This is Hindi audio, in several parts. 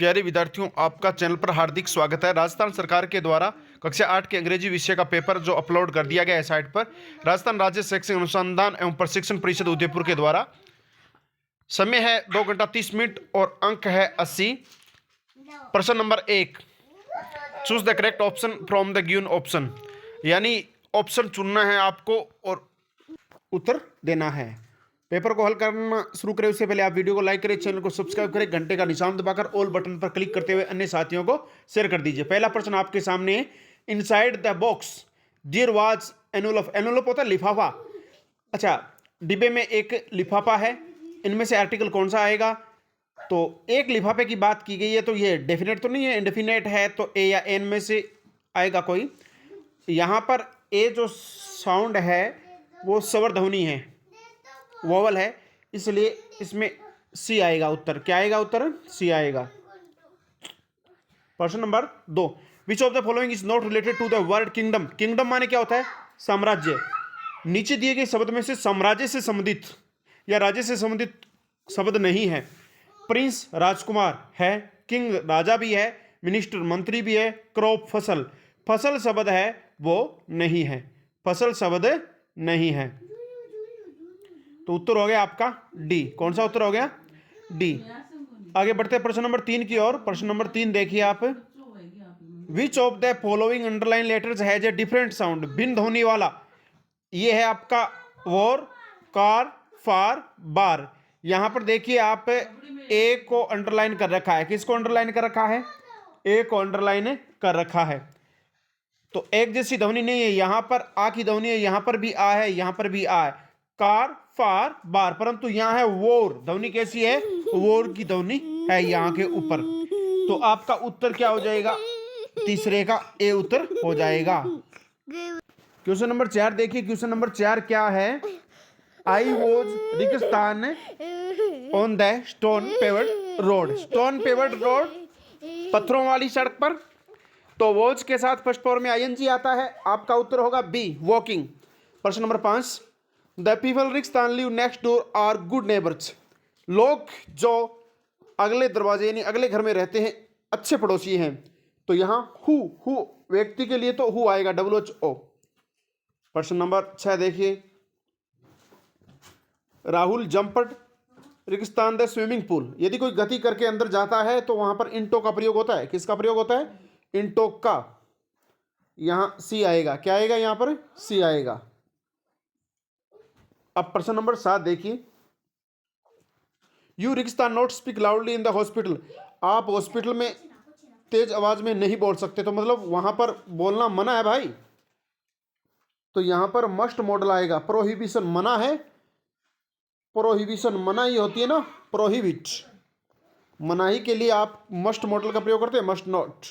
प्यारे विद्यार्थियों, आपका चैनल पर हार्दिक स्वागत है। राजस्थान सरकार के द्वारा कक्षा 8 के अंग्रेजी विषय का पेपर जो अपलोड कर दिया गया है साइट पर, राजस्थान राज्य शैक्षिक अनुसंधान एवं प्रशिक्षण परिषद उदयपुर के द्वारा। समय है 2 घंटा 30 मिनट और अंक है 80। प्रश्न number 1, choose the correct option from the given option, यानी ऑप्शन चुनना है आपको और उत्तर देना है। पेपर को हल करना शुरू करें उससे पहले आप वीडियो को लाइक करें, चैनल को सब्सक्राइब करें, घंटे का निशान दबाकर ऑल बटन पर क्लिक करते हुए अन्य साथियों को शेयर कर दीजिए। पहला प्रश्न आपके सामने है, inside the box there was envelope. Envelope होता है लिफाफा। अच्छा, डिब्बे में एक लिफाफा है, इनमें से आर्टिकल कौन सा आएगा? तो एक लिफाफे की बात की गई है, तो ये डेफिनेट तो नहीं है, इंडेफिनेट है, तो ए या एन में से आएगा कोई। यहां पर ए जो साउंड है वो स्वर ध्वनि है, वोवल है, इसलिए इसमें सी आएगा उत्तर। क्या आएगा उत्तर? सी आएगा। प्रश्न नंबर 2, which of the following is not related to the word kingdom. Kingdom माने क्या होता है? साम्राज्य। नीचे दिए गए शब्द में से साम्राज्य से संबंधित या राज्य से संबंधित शब्द नहीं है। प्रिंस राजकुमार है, किंग राजा भी है, मिनिस्टर मंत्री भी है, क्रॉप फसल, फसल शब्द है वो नहीं है, फसल शब्द नहीं है। तो उत्तर हो गया आपका डी। कौन सा उत्तर हो गया? डी। आगे बढ़ते हैं प्रश्न नंबर 3 की ओर। प्रश्न नंबर 3 देखिए आप, विच of the following underline letters has a different sound. भिन्न ध्वनि वाला ये है आपका वॉर, कार, फार, बार। यहां पर देखिए आप ए को अंडरलाइन कर रखा है। किसको अंडरलाइन कर रखा है? ए को अंडरलाइन कर रखा है। तो एक जैसी ध्वनि नहीं है, यहां पर आ की ध्वनि है, यहां पर भी आ है, यहां पर भी आ है, कार, फार, बार, परंतु यहां है वोर। ध्वनि कैसी है? वोर की ध्वनि है यहां के ऊपर। तो आपका उत्तर क्या हो जाएगा? तीसरे का ए उत्तर हो जाएगा। क्वेश्चन नंबर 4 देखिए। क्वेश्चन नंबर 4 क्या है? आई वॉज रेगिस्तान on the stone पेवर्ड road. Stone पेवर्ड road, पत्थरों वाली सड़क पर। तो वॉज के साथ फर्स्ट फॉर्म में आईएनजी आता है। आपका उत्तर होगा बी, वॉकिंग। प्रश्न नंबर 5, द पीपल रेगिस्तान live next door are good neighbours. लोग जो अगले दरवाजे यानी अगले घर में रहते हैं अच्छे पड़ोसी हैं। तो यहां हु व्यक्ति के लिए तो हु आएगा, WHO। प्रश्न नंबर 6 देखिए, राहुल जंपड रेगिस्तान द स्विमिंग पूल। यदि कोई गति करके अंदर जाता है तो वहां पर इंटो का प्रयोग होता है। किसका प्रयोग होता है? इंटो का। यहां सी आएगा। क्या आएगा यहां पर? सी आएगा। अब प्रश्न नंबर 7 देखिए, यू रेगिस्तान not speak loudly in the hospital. आप हॉस्पिटल में तेज आवाज में नहीं बोल सकते, तो मतलब वहां पर बोलना मना है भाई। तो यहां पर मस्ट मॉडल आएगा। प्रोहिबिशन मना है, प्रोहिबिशन मनाही होती है ना, प्रोहिबिट। मनाही के लिए आप मस्ट मॉडल का प्रयोग करते हैं, मस्ट नॉट।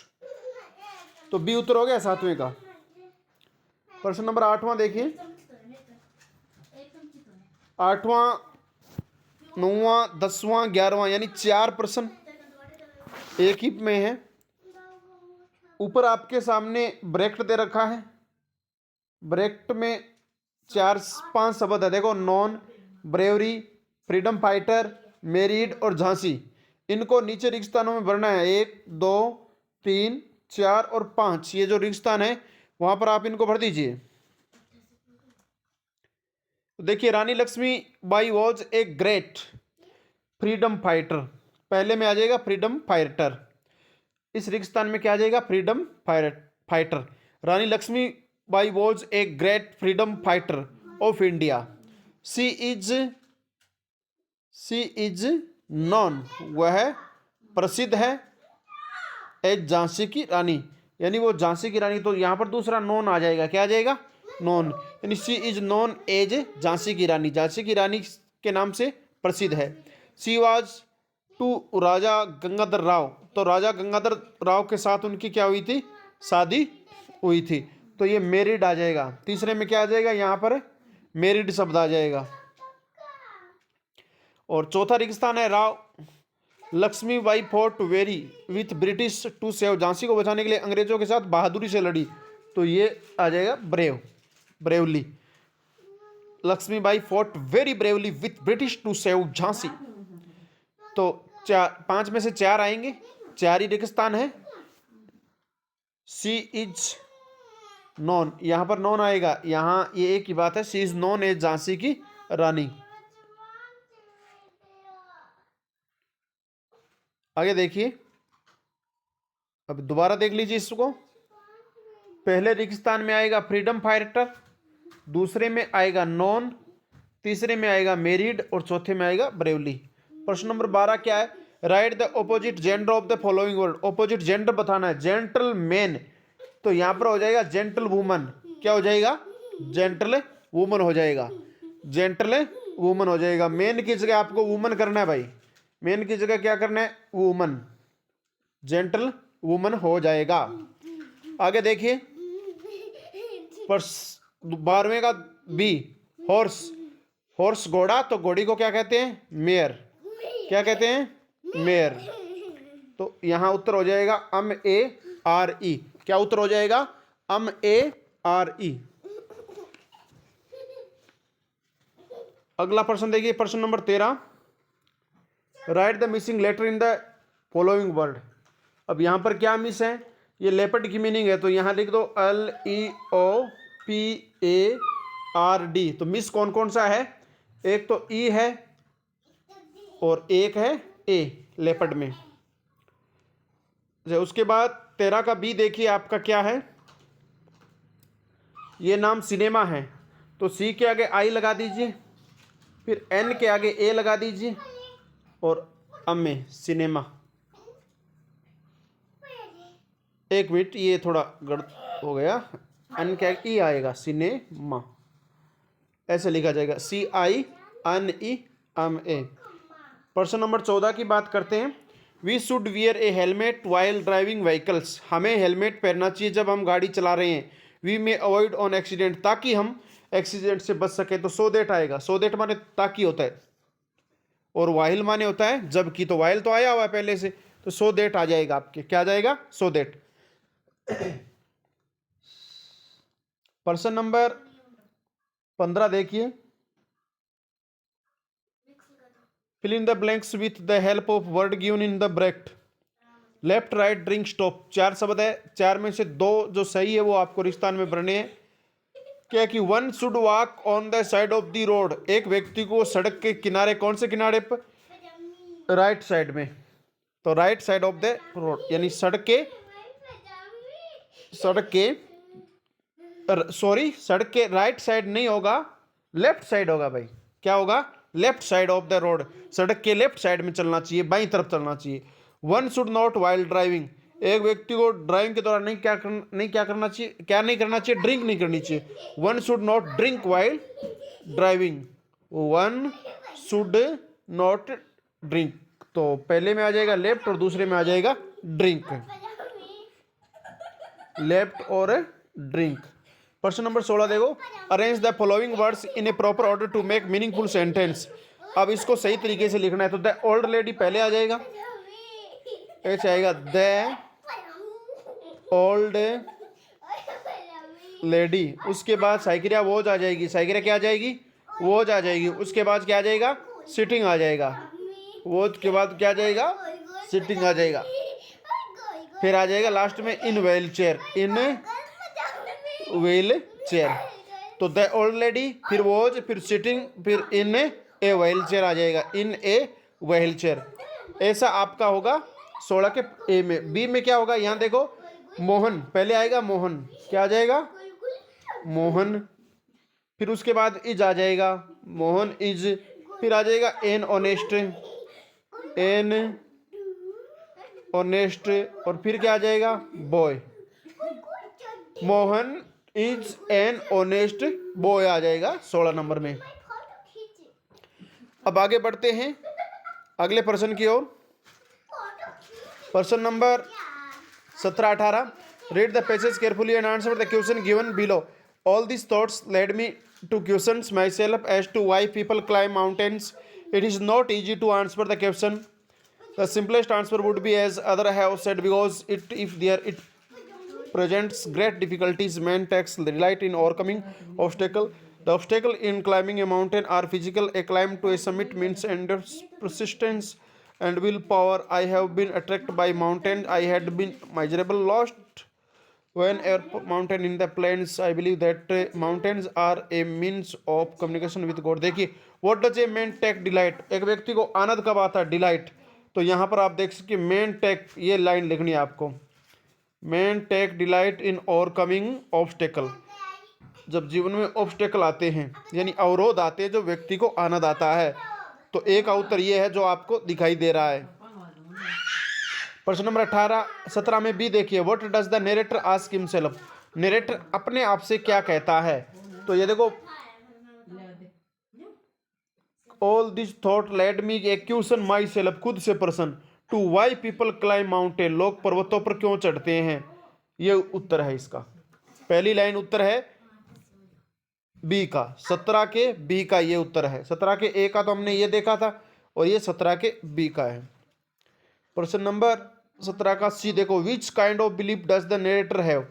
तो बी उत्तर हो गया 7वें का। प्रश्न नंबर 8वां देखिए। 8वां, 9वां, 10वां, 11वां, यानी 4 प्रश्न एक ही में है। ऊपर आपके सामने ब्रैकेट दे रखा है। ब्रैकेट में 4-5 शब्द है। देखो, non, bravery, freedom fighter, married और झांसी। इनको नीचे रेगिस्तानों में भरना है। 1, 2, 3, 4 और 5। ये जो रेगिस्तान है वहां पर आप इनको भर दीजिए। देखिए, Rani Lakshmibai was a great freedom fighter. पहले में आ जाएगा फ्रीडम फाइटर। इस रेगिस्तान में क्या आ जाएगा? Freedom fighter. Rani Lakshmibai was a great freedom fighter of India. She is known, वह प्रसिद्ध है, एज झांसी की रानी, यानी वो झांसी की रानी। तो यहां पर दूसरा नॉन आ जाएगा। क्या आ जाएगा? नॉन, यानी सी इज नॉन एज झांसी की रानी। झांसी की रानी के नाम से प्रसिद्ध है। सी वाज टू राजा गंगाधर राव। तो राजा गंगाधर राव के साथ उनकी क्या हुई थी? शादी हुई थी। तो ये मेरिड आ जाएगा। तीसरे में क्या आ जाएगा? यहां पर मेरिड शब्द आ जाएगा। और चौथा रेगिस्तान है, राव Lakshmibai fought very with British to save. Jhansi को बचाने के लिए अंग्रेजों के साथ बहादुरी से लड़ी। तो ये आ जाएगा brave, bravely. Lakshmibai fought very bravely with British to save Jhansi. तो 5 में से 4 आएंगे। 4 ही रेगिस्तान है। सी इज नॉन, यहां पर नॉन आएगा, यहां ये एक ही बात है, सी इज नॉन एज झांसी की रानी। आगे देखिए, अब दोबारा देख लीजिए इसको। पहले रेगिस्तान में आएगा फ्रीडम फाइटर, दूसरे में आएगा नॉन, तीसरे में आएगा मेरिड और चौथे में आएगा ब्रेवली। प्रश्न नंबर 12 क्या है? Right the opposite gender of the following word. Opposite gender बताना है। जेंटल मैन, तो यहां पर हो जाएगा जेंटल वुमन। क्या हो जाएगा? जेंटल वुमन हो जाएगा, जेंटल वुमन हो जाएगा। मैन की जगह आपको वुमन करना है भाई, मैन की जगह क्या करना है? वुमन, जेंटल वुमन हो जाएगा। आगे देखिए 12वें का बी, हॉर्स। हॉर्स घोड़ा, तो घोड़ी को क्या कहते हैं? मेयर। क्या कहते हैं? मेयर। तो यहां उत्तर हो जाएगा अम ए आर ई। क्या उत्तर हो जाएगा? Um A R E. अगला प्रश्न देखिए, प्रश्न नंबर 13। Write the missing letter in the following word. अब यहां पर क्या मिस है? ये लेपर्ड की मीनिंग है, तो यहां लिख दो LEOPARD। तो मिस कौन कौन सा है? एक तो ई है और एक है ए लेपर्ड में। उसके बाद 13 का बी देखिए आपका क्या है? ये नाम सिनेमा है, तो सी के आगे आई लगा दीजिए, फिर एन के आगे ए लगा दीजिए और अम में सिनेमा। एक मिनट, ये थोड़ा गलत हो गया, एन के आगे ई आएगा, सिनेमा ऐसे लिखा जाएगा, CINE अम ए। प्रश्न नंबर 14 की बात करते हैं। We should wear a helmet while driving vehicles. हमें हेलमेट पहनना चाहिए जब हम गाड़ी चला रहे हैं। We may avoid on accident, ताकि हम एक्सीडेंट से बच सके। तो सो देट आएगा, सो देट माने ताकि होता है, और वाइल माने होता है जबकि। तो वाइल तो आया हुआ है पहले से, तो सो देट आ जाएगा आपके। क्या आ जाएगा? So that. प्रश्न नंबर 15 देखिए। Fill in the blanks with the help of word given in the bracket. Left, right, drink, stop. 4 शब्द है, 4 में से 2 जो सही है वो आपको रिश्तान में भरने हैं। क्या कि 1 should walk on the side of the road. एक व्यक्ति को सड़क के किनारे, कौन से किनारे पर? राइट साइड में। तो right side of the road, यानी सड़क के सड़क के राइट साइड नहीं होगा, लेफ्ट साइड होगा भाई। क्या होगा? Left side of the road. सड़क के लेफ्ट साइड में चलना चाहिए, बाईं तरफ चलना चाहिए। 1 शुड नॉट वाइल ड्राइविंग। एक व्यक्ति को ड्राइविंग के दौरान नहीं करना चाहिए? क्या नहीं करना चाहिए? ड्रिंक नहीं करनी चाहिए। 1 should not drink while driving. 1 should not drink, तो पहले में आ जाएगा लेफ्ट और दूसरे में आ जाएगा ड्रिंक, लेफ्ट और ड्रिंक। प्रश्न नंबर 16 देखो। Arrange the following words in a proper order to make meaningful sentence. अब इसको सही तरीके से लिखना है, तो द ओल्ड लेडी पहले आ जाएगा, ऐसे आएगा द ओल्ड लेडी। उसके बाद साइकिरिया वोज आ जाएगी, साइकिरिया क्या आ जाएगी? वोज आ जाएगी। उसके बाद क्या आ जाएगा? सिटिंग आ जाएगा। वोज के बाद क्या आ जाएगा? सिटिंग आ जाएगा। फिर आ जाएगा लास्ट में इन व्हील चेयर, इन व्हील चेयर। तो द ओल्ड लेडी, फिर वॉज, फिर सिटिंग, फिर इन ए व्हील चेयर आ जाएगा, इन ए व्हील चेयर। ऐसा आपका होगा 16 के ए में। बी में क्या होगा? यहाँ देखो, मोहन पहले आएगा, मोहन क्या आ जाएगा? मोहन। फिर उसके बाद इज आ जाएगा, मोहन इज। फिर आ जाएगा एन ऑनेस्ट, एन ऑनेस्ट। और फिर क्या आ जाएगा? Boy. Mohan is an honest boy आ जाएगा 16 नंबर में। अब आगे बढ़ते हैं अगले प्रश्न की ओर। प्रश्न नंबर 17-18। Read the passage carefully and answer the question given below. All this thoughts led me to question myself as to why people climb mountains. It is not easy to answer the question. The simplest answer would be as other have said, because it presents great difficulties. Man takes delight in overcoming obstacle. The obstacle in climbing a mountain are physical. A climb to a summit means endurance, persistence, and willpower. I have been attracted by mountains. I had been miserable, lost when a mountain in the plains. I believe that mountains are a means of communication with God. देखिए, what does a man take delight? एक व्यक्ति को आनंद कब आता है? डिलाइट। तो यहाँ पर आप देख सकते मैन टेक, ये लाइन लिखनी है आपको। Man take delight in overcoming obstacle. जब जीवन में ऑब्स्टेकल आते हैं यानी अवरोध आते हैं, जो व्यक्ति को आनंद आता है। तो एक का उत्तर ये है जो आपको दिखाई दे रहा है। प्रश्न नंबर 17 में बी देखिए, what does the narrator ask himself? Narrator अपने आप से क्या कहता है? तो ये देखो, all this thought led me question my self, खुद से प्रश्न, to why people climb mountain, लोग पर्वतों पर क्यों चढ़ते हैं? ये उत्तर है इसका। पहली लाइन उत्तर है बी का, 17 के बी का ये उत्तर है। 17 के ए का तो हमने ये देखा था और ये 17 के बी का है। प्रश्न नंबर 17 का सी देखो, which kind of belief does the narrator have?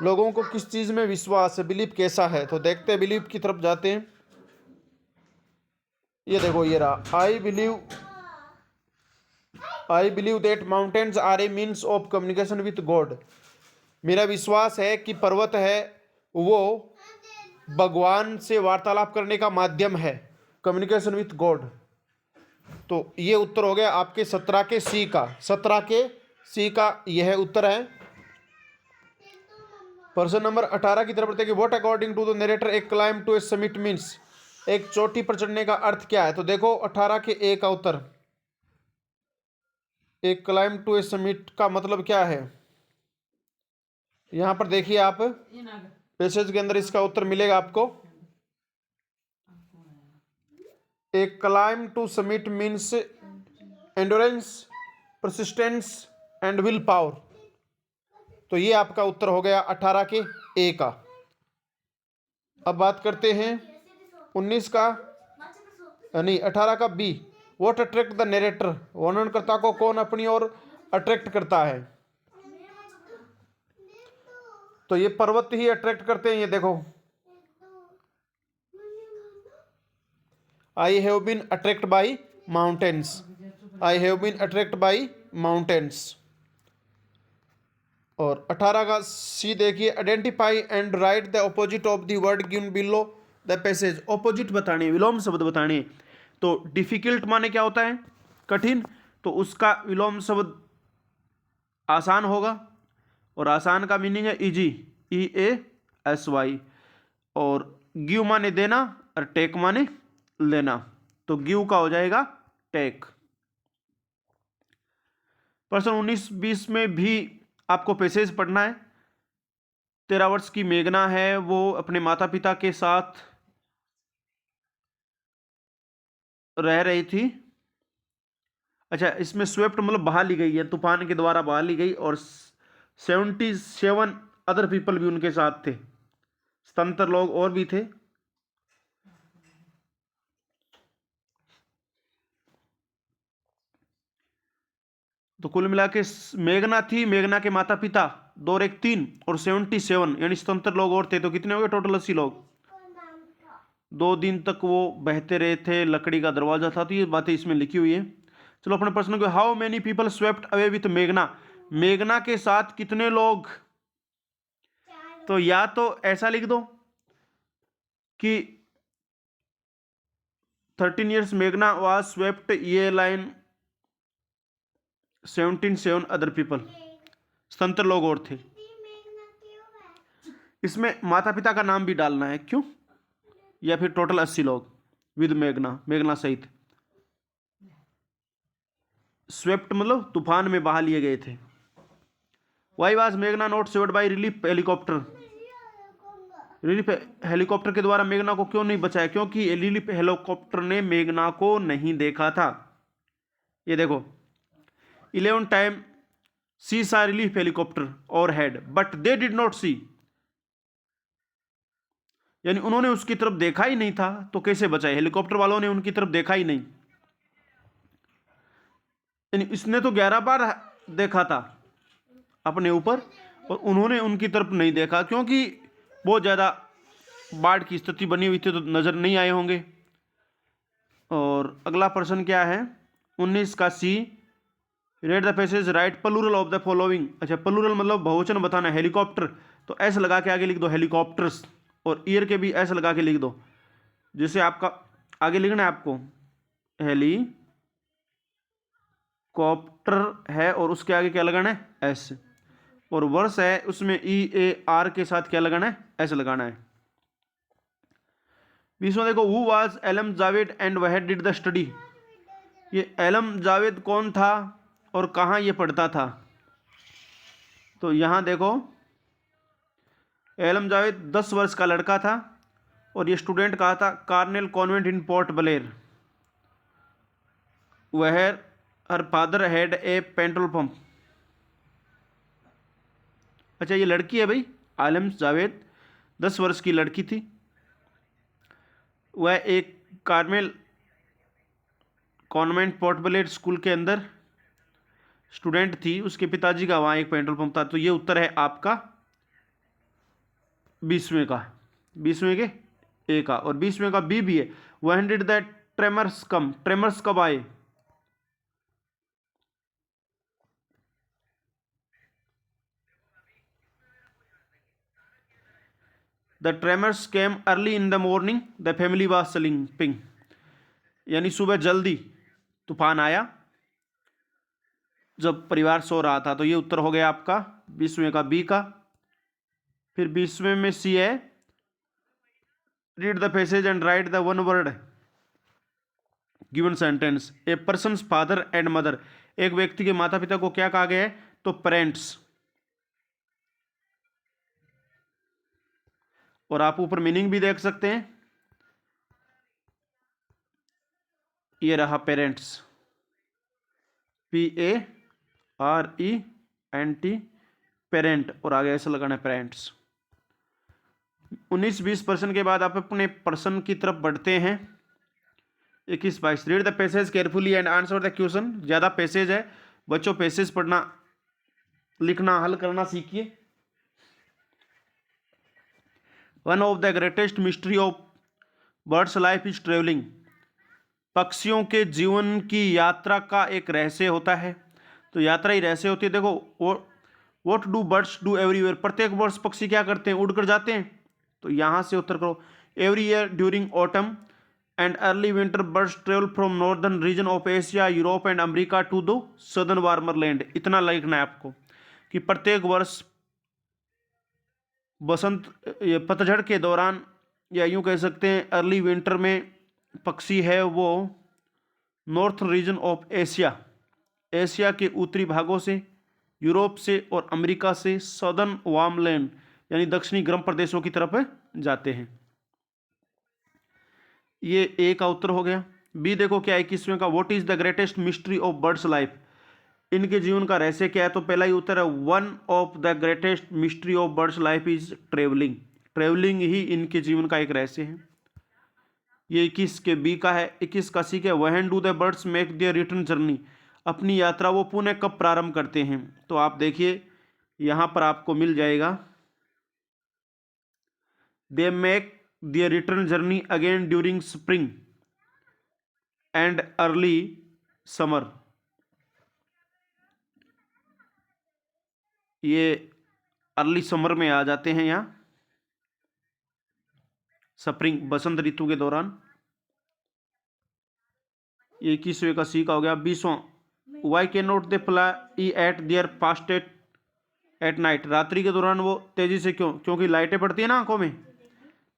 लोगों को किस चीज में विश्वास है? बिलीफ कैसा है? तो देखते हैं, बिलीफ की तरफ जाते हैं। ये देखो, ये रहा, I believe that mountains are a means of communication with God. मेरा विश्वास है कि पर्वत है वो भगवान से वार्तालाप करने का माध्यम है, कम्युनिकेशन विथ गॉड। तो ये उत्तर हो गया आपके 17 के सी का। 17 के सी का यह उत्तर है। प्रश्न नंबर 18 की तरफ बढ़ते हैं कि what according to the narrator a climb to a summit means? एक चोटी पर चढ़ने का अर्थ क्या है? तो देखो 18 के ए का उत्तर, ए क्लाइम टू ए समिट का मतलब क्या है? यहां पर देखिए आप पैसेज के अंदर इसका उत्तर मिलेगा आपको। A climb to summit means endurance, persistence and will power. तो ये आपका उत्तर हो गया 18 के ए का। अब बात करते हैं 19 का, नहीं 18 का B, what attract the narrator? वर्णनकर्ता को कौन अपनी ओर अट्रैक्ट करता है? तो ये पर्वत ही अट्रैक्ट करते हैं। ये देखो, I have been attract by mountains, I have been attract by mountains. और 18 का सी देखिए, identify and write the opposite of the word given below the passage. Opposite बताने, विलोम शब्द बताने। तो डिफिकल्ट माने क्या होता है? कठिन। तो उसका विलोम शब्द आसान होगा, और आसान का मीनिंग है इजी, EASY। और गिव माने देना और टेक माने लेना, तो गिव का हो जाएगा टेक। प्रश्न 19-20 में भी आपको पैसेज पढ़ना है। 13 वर्ष की मेघना है, वो अपने माता पिता के साथ रह रही थी। अच्छा, इसमें स्वेप्ट मतलब बहा ली गई है, तूफान के द्वारा बहा ली गई। और 77 अदर पीपल भी उनके साथ थे, स्वतंत्र लोग और भी थे। तो कुल मिला के मेघना थी, मेघना के माता पिता 2 और 1 3 और 77 यानी स्वतंत्र लोग और थे। तो कितने हो गए टोटल? 80 लोग। 2 दिन तक वो बहते रहे थे, लकड़ी का दरवाजा था। तो ये बातें इसमें लिखी हुई है। चलो अपने प्रश्न को, how many people swept away with मेघना? मेघना के साथ कितने लोग? तो या तो ऐसा लिख दो कि 13 years मेघना वाज स्वेप्ट, ये लाइन 77 अदर पीपल, स्वतंत्र लोग और थे। इसमें माता पिता का नाम भी डालना है, क्यों? या फिर टोटल 80 लोग विद मेघना, मेघना सहित। स्वेप्ट मतलब तूफान में बहा लिए गए थे। वाई वाज मेघना not saved by relief helicopter? Relief helicopter के द्वारा मेघना को क्यों नहीं बचाया? क्योंकि रिलीफ हेलीकॉप्टर ने मेघना को नहीं देखा था। ये देखो, 11 टाइम सी सा relief helicopter hovered but they did not see, यानी उन्होंने उसकी तरफ देखा ही नहीं था, तो कैसे बचाए? हेलीकॉप्टर वालों ने उनकी तरफ देखा ही नहीं, यानी इसने तो 11 बार देखा था अपने ऊपर, और उन्होंने उनकी तरफ नहीं देखा, क्योंकि बहुत ज़्यादा बाढ़ की स्थिति बनी हुई थी, तो नज़र नहीं आए होंगे। और अगला प्रश्न क्या है? 19 का C, read the passage, write plural of the following. अच्छा, प्लूरल मतलब बहुवचन बताना, हेलीकॉप्टर तो एस लगा के आगे लिख दो हेलीकॉप्टर्स, और ईयर के भी एस लगा के लिख दो। जैसे आपका आगे लिखना है आपको हेलीकॉप्टर है और उसके आगे क्या लगाना है, एस, और वर्ष है उसमें ई ए आर के साथ क्या लगाना है, एस लगाना है। 20वां देखो, who was Alam Javed and where did the study. ये एलम जावेद कौन था और कहाँ ये पढ़ता था। तो यहाँ देखो एलम जावेद 10 वर्ष का लड़का था और ये स्टूडेंट कहा था Cornell Convent in Port Blair, where her father had a petrol pump. अच्छा, ये लड़की है भाई, आलम जावेद 10 वर्ष की लड़की थी, वह एक Carmel convent port Blair school के अंदर स्टूडेंट थी, उसके पिताजी का वहाँ एक पेट्रोल पंप था। तो ये उत्तर है आपका 20वें का, 20वें के ए का, और 20वें का बी भी है। When did the tremors come, tremors कब आए। The tremors came early in the morning, the family was sleeping, यानी सुबह जल्दी तूफान आया जब परिवार सो रहा था। तो ये उत्तर हो गया आपका 20वें का बी का। फिर 20वें में सी है, read the passage and write the one word given sentence. A persons father and mother, एक व्यक्ति के माता पिता को क्या कहा गया है, तो पेरेंट्स। और आप ऊपर मीनिंग भी देख सकते हैं, ये रहा पेरेंट्स, PARENT, पेरेंट, और आगे ऐसे लगाना है पेरेंट्स। 19-20% के बाद आप अपने पर्सन की तरफ बढ़ते हैं। 21-22, read the passage carefully and answer the question. ज़्यादा पैसेज है बच्चों, पैसेज पढ़ना लिखना हल करना सीखिए। One of the greatest mystery of birds life is travelling, पक्षियों के जीवन की यात्रा का एक रहस्य होता है। तो यात्रा ही रहस्य होती है। देखो, what do birds do everywhere, प्रत्येक वर्ष पक्षी क्या करते हैं, उड़कर जाते हैं। तो यहाँ से उत्तर करो, every year during autumn and early winter birds travel from northern region of Asia, Europe and America to the southern warmer land. इतना लिखना है आपको कि प्रत्येक वर्ष बसंत पतझड़ के दौरान, या यूं कह सकते हैं अर्ली विंटर में, पक्षी है वो north region of Asia, Asia के उत्तरी भागों से, यूरोप से और अमेरिका से सदर्न वार्म लैंड यानी दक्षिणी गर्म प्रदेशों की तरफ जाते हैं। ये ए का उत्तर हो गया। बी देखो क्या है 21वें का, what is the greatest mystery of birds life, इनके जीवन का रहस्य क्या है। तो पहला ही उत्तर है, one of the greatest mystery of birds life is travelling, travelling ही इनके जीवन का एक रहस्य है। ये 21 के बी का है। 21 का सी का, when do the birds make their return journey, अपनी यात्रा वो पुनः कब प्रारंभ करते हैं। तो आप देखिए यहाँ पर आपको मिल जाएगा, they make their return journey again during spring and early summer. ये अर्ली समर में आ जाते हैं यहाँ, स्प्रिंग बसंत ऋतु के दौरान। ये 21वें का सी का हो गया। 20वां, why can not they fly at their fast at night, रात्रि के दौरान वो तेजी से क्यों, क्योंकि लाइटें पड़ती है ना आंखों में।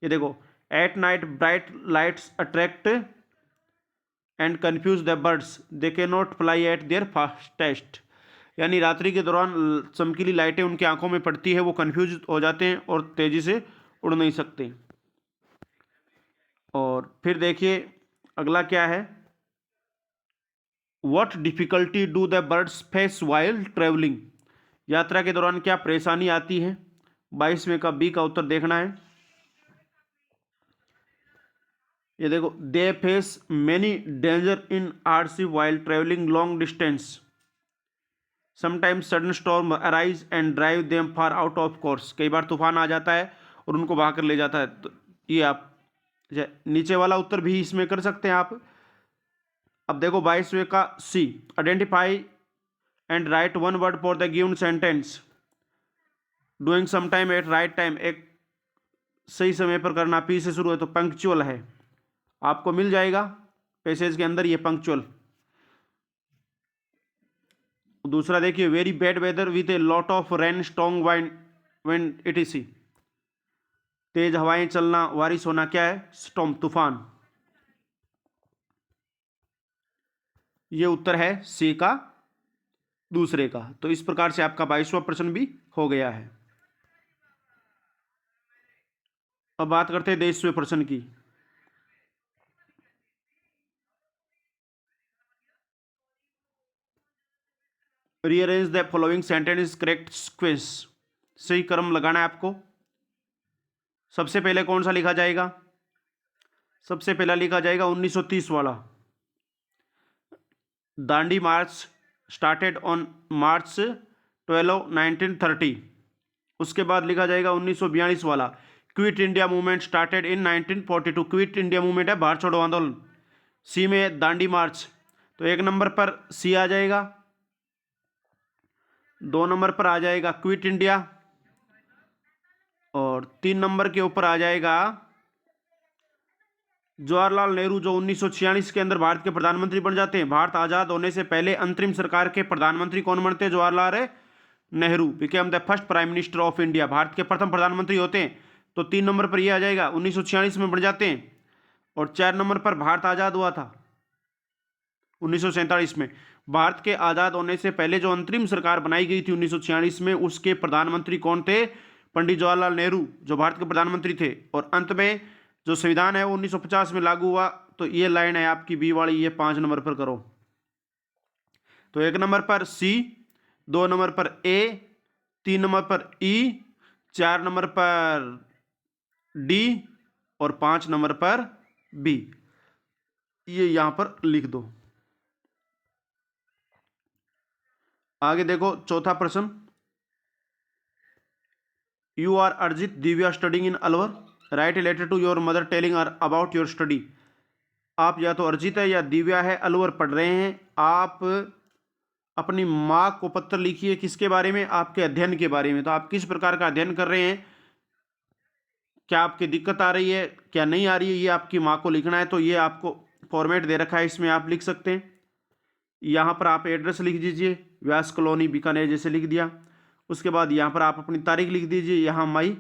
ये देखो, at night bright lights attract and confuse the birds, they can not fly at there fastest, यानी रात्रि के दौरान चमकीली लाइटें उनकी आंखों में पड़ती है, वो कंफ्यूज हो जाते हैं और तेजी से उड़ नहीं सकते। और फिर देखिए अगला क्या है, what difficulty do the birds face while travelling, यात्रा के दौरान क्या परेशानी आती है। 22वें का बी का उत्तर देखना है। ये देखो, they face many danger in hardship while travelling long distance, sometimes sudden storm arise and drive them far out of course, कई बार तूफान आ जाता है और उनको बहा कर ले जाता है। तो ये आप नीचे वाला उत्तर भी इसमें कर सकते हैं आप, अब देखो 22वें का C, identify and write one word for the given sentence, doing some time at right time, एक सही समय पर करना, पी से शुरू है तो पंक्चुअल है, आपको मिल जाएगा पैसेज के अंदर ये पंक्चुअल। दूसरा देखिए, very bad weather with a lot of rain strong wind etc, तेज हवाएं चलना, बारिश होना, क्या है, स्टॉर्म, तूफान। ये उत्तर है सी का दूसरे का। तो इस प्रकार से आपका 22वां प्रश्न भी हो गया है। अब बात करते हैं 23वें प्रश्न की। Rearrange the following sentence correct sequence, सही क्रम लगाना है आपको। सबसे पहले कौन सा लिखा जाएगा? सबसे पहला लिखा जाएगा 1930 वाला, दांडी मार्च स्टार्टेड ऑन मार्च 12, 1930। उसके बाद लिखा जाएगा 1942 वाला, quit India movement started in 1942, quit India movement है, भारत छोड़ो आंदोलन। सी में दांडी मार्च, तो एक नंबर पर सी आ जाएगा। 2 नंबर पर आ जाएगा क्विट इंडिया, और 3 नंबर के ऊपर आ जाएगा जवाहरलाल नेहरू, जो 1946 के अंदर भारत के प्रधानमंत्री बन जाते हैं। भारत आजाद होने से पहले अंतरिम सरकार के प्रधानमंत्री कौन बनते हैं? Jawaharlal Nehru became the first prime minister of India, Bharat के प्रथम प्रधानमंत्री होते हैं। तो 3 नंबर पर यह आ जाएगा, 1946 में बन जाते हैं। और 4 नंबर पर भारत आजाद हुआ था 1947 में। भारत के आजाद होने से पहले जो अंतरिम सरकार बनाई गई थी 1946 में, उसके प्रधानमंत्री कौन थे? पंडित जवाहरलाल नेहरू, जो भारत के प्रधानमंत्री थे। और अंत में जो संविधान है वो 1950 में लागू हुआ। तो ये लाइन है आपकी बी वाली, ये 5 नंबर पर करो। तो 1 नंबर पर सी, 2 नंबर पर ए, 3 नंबर पर ई, 4 नंबर पर डी और 5 नंबर पर बी। ये यहां पर लिख दो। आगे देखो चौथा प्रश्न, you are Arjit Divya studying in Alwar, write a letter to your mother telling her about your study. आप या तो अर्जित है या दिव्या है, अलवर पढ़ रहे हैं। आप अपनी माँ को पत्र लिखिए, किसके बारे में? आपके अध्ययन के बारे में। तो आप किस प्रकार का अध्ययन कर रहे हैं, क्या आपकी दिक्कत आ रही है, क्या नहीं आ रही है, ये आपकी माँ को लिखना है। तो ये आपको फॉर्मेट दे रखा है, इसमें आप लिख सकते हैं। यहाँ पर आप एड्रेस लिख दीजिए, व्यास कॉलोनी बीकानेर जैसे लिख दिया। उसके बाद यहाँ पर आप अपनी तारीख लिख दीजिए, यहाँ माई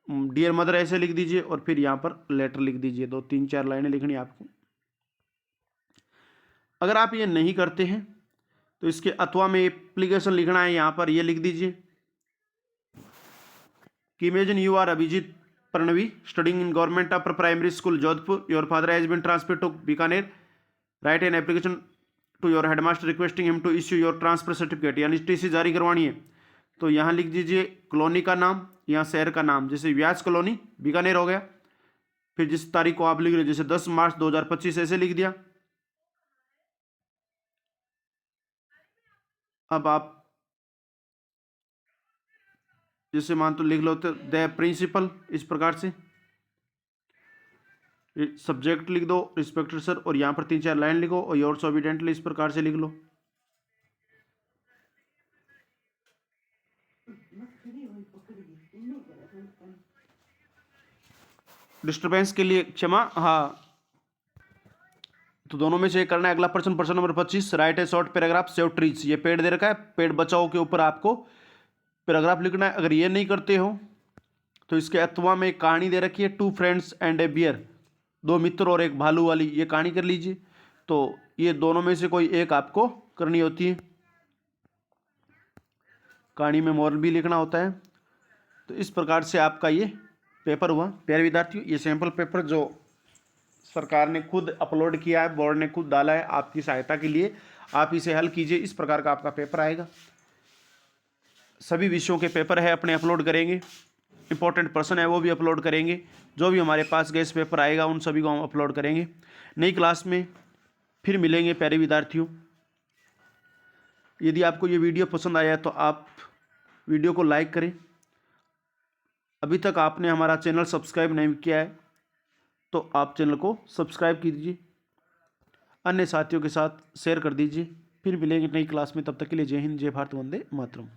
डियर मदर ऐसे लिख दीजिए, और फिर यहाँ पर लेटर लिख दीजिए। 2, 3, 4 लाइनें लिखनी है आपको। अगर आप ये नहीं करते हैं तो इसके अथवा में एप्लीकेशन लिखना है, यहाँ पर ये लिख दीजिए कि imagine you are Abhijeet Pranavi studying in government upper primary school Jodhpur, your father has been transfer to Bikaner, write an application to your headmaster requesting him to issue your transfer certificate, यानी टीसी जारी करवानी है। तो यहाँ लिख दीजिए कॉलोनी का नाम, यहाँ शहर का नाम, जैसे व्यास कॉलोनी बीकानेर हो गया। फिर जिस तारीख को आप लिख रहे हो, जैसे 10 मार्च 2025 ऐसे लिख दिया। अब आप जैसे मान तो लिख लो तो द प्रिंसिपल, इस प्रकार से सब्जेक्ट लिख दो रिस्पेक्टेड सर, और यहाँ पर 3-4 लाइन लिखो, और योर्स ओबीडिएंटली इस प्रकार से लिख लो। डिस्टर्बेंस के लिए क्षमा। हाँ, तो दोनों में से एक करना है। अगला प्रश्न, प्रश्न नंबर 25, राइट ए शॉर्ट पैराग्राफ सेव ट्रीज। ये पेड़ दे रखा है, पेड़ बचाओ के ऊपर आपको पैराग्राफ लिखना है। अगर ये नहीं करते हो तो इसके अथवा में एक कहानी दे रखी है, 2 फ्रेंड्स एंड ए बियर, 2 मित्र और एक भालू वाली, ये कहानी कर लीजिए। तो ये दोनों में से कोई एक आपको करनी होती है। कहानी में मोरल भी लिखना होता है। तो इस प्रकार से आपका ये पेपर हुआ। प्यारे विद्यार्थियों, ये सैंपल पेपर जो सरकार ने खुद अपलोड किया है, बोर्ड ने खुद डाला है आपकी सहायता के लिए, आप इसे हल कीजिए। इस प्रकार का आपका पेपर आएगा। सभी विषयों के पेपर है अपने अपलोड करेंगे, इंपॉर्टेंट प्रश्न है वो भी अपलोड करेंगे। जो भी हमारे पास गेस्ट पेपर आएगा उन सभी को हम अपलोड करेंगे। नई क्लास में फिर मिलेंगे प्यारे विद्यार्थियों। यदि आपको ये वीडियो पसंद आया तो आप वीडियो को लाइक करें। अभी तक आपने हमारा चैनल सब्सक्राइब नहीं किया है तो आप चैनल को सब्सक्राइब कीजिए। अन्य साथियों के साथ शेयर कर दीजिए। फिर मिलेंगे नई क्लास में, तब तक के लिए जय हिंद, जय भारत, वंदे मातरम।